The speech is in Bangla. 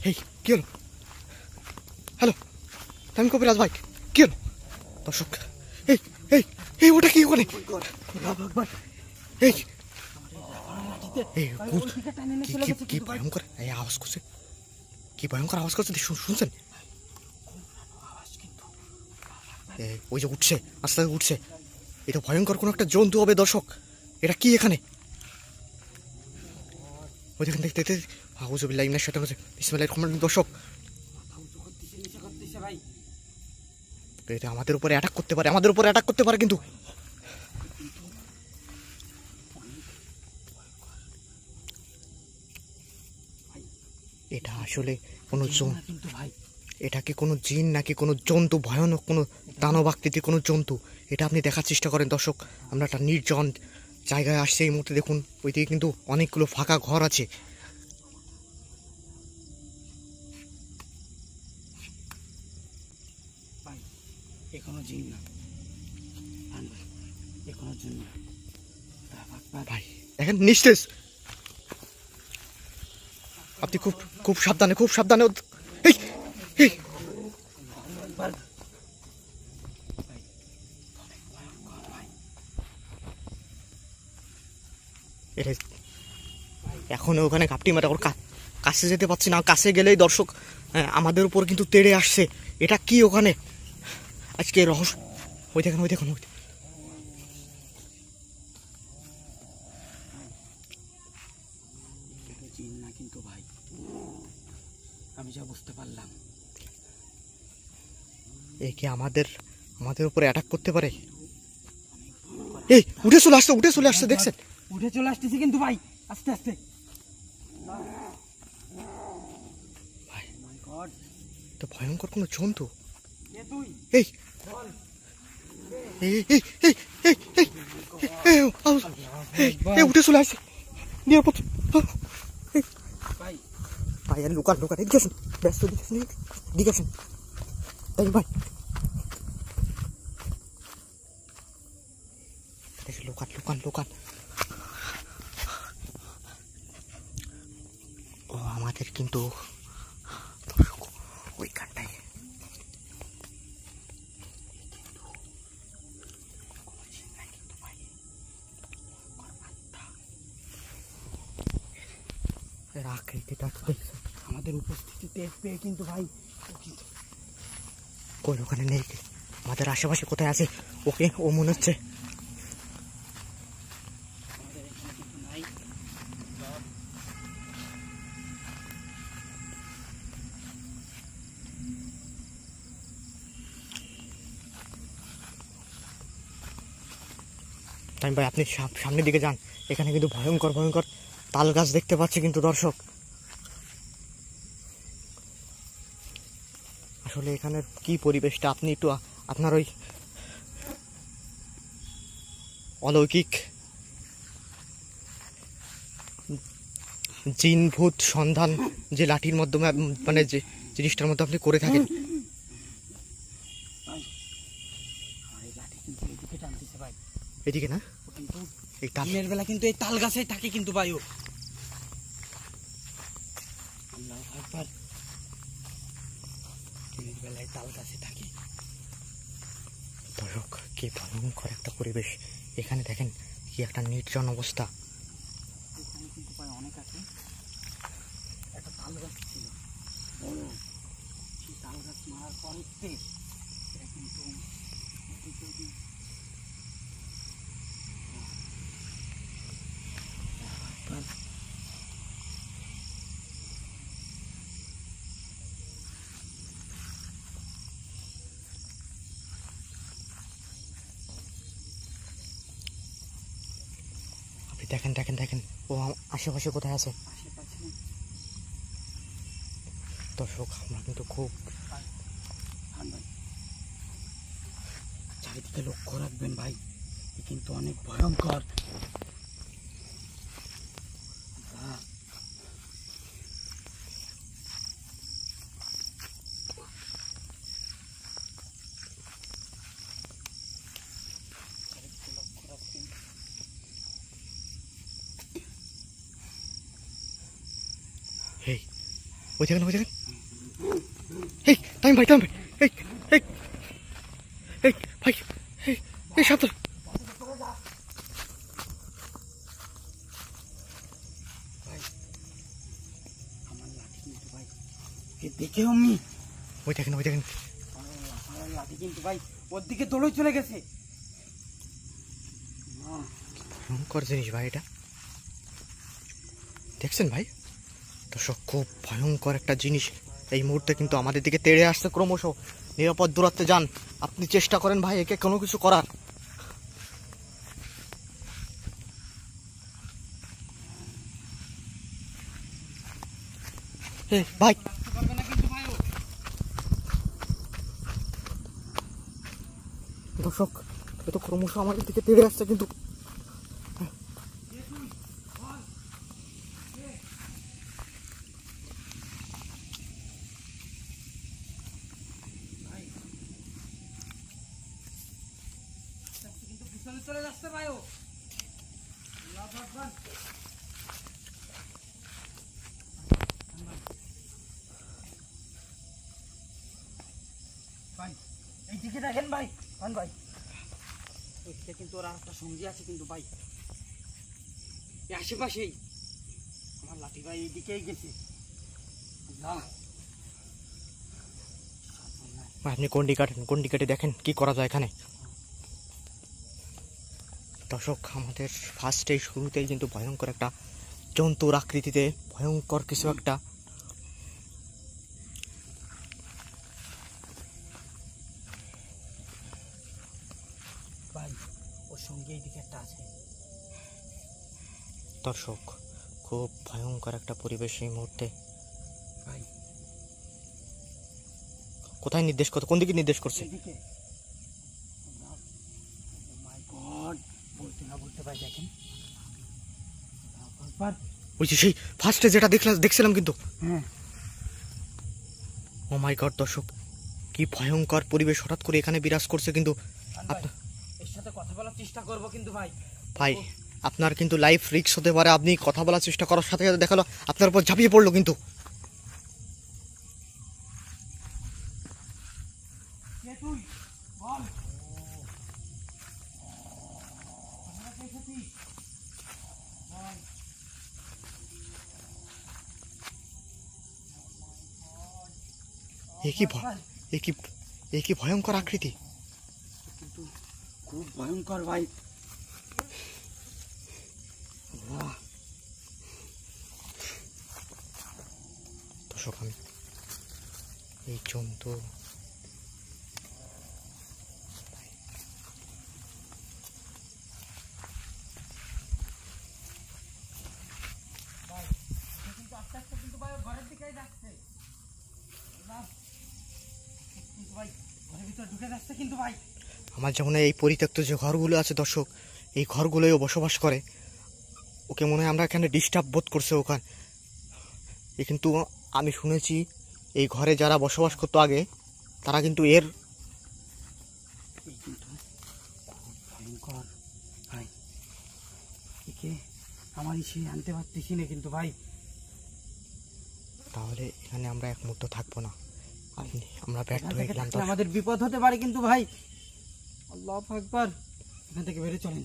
এই কি হলো? হ্যালো, আমি কবিরাজ ভাই, কি হলো? দর্শক, এই এই এই ওটা কি ওখানে? এই কি ভয়ঙ্কর আওয়াজ করছে, কি ভয়ঙ্কর আওয়াজ করছে শুনছেন? ওই যে উঠছে, আস্তে আস্তে উঠছে। এটা ভয়ঙ্কর কোন একটা জন্তু হবে দর্শক। এটা কি এখানে? ওই দেখেন, দেখতে দেখতে আউযুবিল্লাহি মিনাশ শাইতানির রাজিম, বিসমিল্লাহির রহমানির রহিম। দর্শক, এটা আমাদের উপরে অ্যাটাক করতে পারে, আমাদের উপরে অ্যাটাক করতে পারে কিন্তু। এটা আসলে কোনো এটা কি কোনো জিন নাকি কোনো জন্তু, ভয়ানক কোনো দানব আকৃতির কোনো জন্তু? এটা আপনি দেখার চেষ্টা করেন দর্শক। আমরা একটা নির্জন জায়গায় আসছি এই মুহূর্তে। দেখুন ওইদিকে কিন্তু অনেকগুলো ফাঁকা ঘর আছে। ভাই দেখেন নিস্তেজ, আপনি খুব খুব সাবধানে, খুব সাবধানে। এই এই এখন ওখানে ঘাপটি মারে, ওর কাছে যেতে পারছি না। কাছে গেলেই দর্শক আমাদের উপর কিন্তু তেড়ে আসছে। এটা কি ওখানে আজকে রহস্য? ওই দেখেন, ওই দেখুন, কিন্তু ভাই আমি যা বুঝতে পারলাম, এই কি আমাদের উপরে অ্যাটাক করতে পারে? এই উঠে চলে আসছে, উঠে চলে আসছে, দেখছেন? উঠে চলে আসতেছি কিন্তু ভাই, আস্তে আস্তে। ভাই তো ভয়ঙ্কর কোনো জন্তু। এই উঠে চলে আসছে নিরাপদ। ভাই আর লুকান, লুকান, এদিকে আসুন, ব্যস্ত, এদিকে আসুন ভাই, লুকান, লুকান, লুকান। ও আমাদের কিন্তু ওইখানটায় আকৃতিটা দেখছেন? আমাদের উপস্থিতি টের পেয়ে কিন্তু ভাই কই ওখানে নেই, আমাদের আশেপাশে কোথায় আছে? ওকে, ও মনে হচ্ছে টাইম ভাই, আপনি সামনের দিকে যান। এখানে কিন্তু ভয়ঙ্কর ভয়ঙ্কর তাল গাছ দেখতে পাচ্ছি কিন্তু দর্শক। আসলে এখানের কি পরিবেশটা, আপনি একটু আপনার ওই অলৌকিক জিন ভূত সন্ধান যে লাঠির মাধ্যমে, মানে যে জিনিসটার মধ্যে আপনি করে থাকেন, এদিকে না? এই দিনের বেলা কিন্তু এই তাল গাছে থাকে কিন্তু ভাই, ও আল্লাহু আকবার, দিনের বেলায় তাল গাছে থাকে। দর্শক, কি ভয়ঙ্কর একটা পরিবেশ এখানে। দেখেন কি একটা নির্জন অবস্থা। এখানে কিন্তু ভাই অনেক আছে। একটা তাল গাছ ছিল বড়, সেই তাল গাছ মারার পরেতে এটা কিন্তু দেখেন, দেখেন, দেখেন, ও আশেপাশে কোথায় আছে দর্শক? আমরা কিন্তু খুব চারিদিকে লক্ষ্য রাখবেন ভাই, কিন্তু অনেক ভয়ঙ্কর। ওই দেখেন ওই দেখেন। এই টাইম ভাই টাইম ভাই, এই এই এই ভাই, এই এই সাবধান। আমার লাঠি কিন্তু ভাই কে দেখে অমনি, ওই দেখেন ওই দেখেন। আমার লাঠি কিন্তু ভাই ওর দিকে দৌড়ে চলে গেছে। ভয়ঙ্কর জিনিস ভাই এটা, দেখছেন ভাই দর্শক, খুব ভয়ঙ্কর একটা জিনিস এই মুহূর্তে কিন্তু আমাদের দিকে তেড়ে আসছে ক্রমশ। নিরাপদ দূরত্বে যান, আপনি চেষ্টা করেন ভাই একে কোনো কিছু করার। ভাই পারবে না কিন্তু ভাই ও। দর্শক, এ তো ক্রমশ আমাদের দিকে তেড়ে আসছে কিন্তু। কিন্তু পিছনে চলে যাচ্ছে ভাই ও। আল্লাহু আকবার। ভাই এইদিকে দেখেন ভাই, ভাই ওইদিকে কিন্তু ওর আরেকটা সঙ্গী আছে কিন্তু ভাই, এই আশেপাশেই। আমার লাঠি ভাই এইদিকেই গেছে। আল্লাহ, আপনি গন্ডি কাটেন, গন্ডি কেটে দেখেন কি করা যায় এখানে। দর্শক, আমাদের ফার্স্টেই শুরুতেই কিন্তু ভয়ঙ্কর একটা জন্তুর আকৃতিতে ভয়ঙ্কর কিছু একটা। ভাই ওর সঙ্গে এইদিকে একটা আছে। দর্শক, খুব ভয়ঙ্কর একটা পরিবেশ এই মুহূর্তে। ভাই কোথায় নির্দেশ করছে, কোন দিকে নির্দেশ করছে? এইদিকে। ও মাই গড, বলতে না বলতে ভাই দেখেন। একবার ওই যে সেই ফার্স্টে যেটা দেখছিলাম কিন্তু। হ্যাঁ ও মাই গড দর্শক, কি ভয়ঙ্কর পরিবেশ হঠাৎ করে এখানে বিরাজ করছে কিন্তু। ভাই এর সাথে কথা বলার চেষ্টা করব কিন্তু ভাই। ভাই আপনার কিন্তু লাইফ রিস্ক হতে পারে, আপনি কথা বলার চেষ্টা করার সাথে সাথে দেখালো আপনার উপর ঝাঁপিয়ে পড়লো কিন্তু। কে তুই বল। আমরা কে এসেছিস বল। এ কি ভয়ঙ্কর আকৃতি। কিন্তু খুব ভয়ঙ্কর ভাই। দর্শক, আমি এই জন্তু কিন্তু আস্তে আস্তে কিন্তু ভাই ঘরের দিকেই যাচ্ছে। কিন্তু ভাই ঘরের ভিতর ঢুকে যাচ্ছে কিন্তু ভাই। আমার যেমন এই পরিত্যক্ত যে ঘরগুলো আছে দর্শক, এই ঘরগুলোও বসবাস করে। ওকে মনে হয় আমরা এখানে ডিস্টার্ব বোধ করছে ওখানে। কিন্তু আমি শুনেছি এই ঘরে যারা বসবাস করতো আগে, তারা কিন্তু এর এই কিন্তু খুব ভয়ঙ্কর ভাই। একে আমার সে আনতে পারতেছি না কিন্তু ভাই। তাহলে এখানে আমরা এক মুহূর্ত থাকবো না, আমরা ব্যর্থ হয়ে গেলাম। আমাদের বিপদ হতে পারে কিন্তু ভাই। আল্লাহু আকবার, এখান থেকে বেরিয়ে চলেন।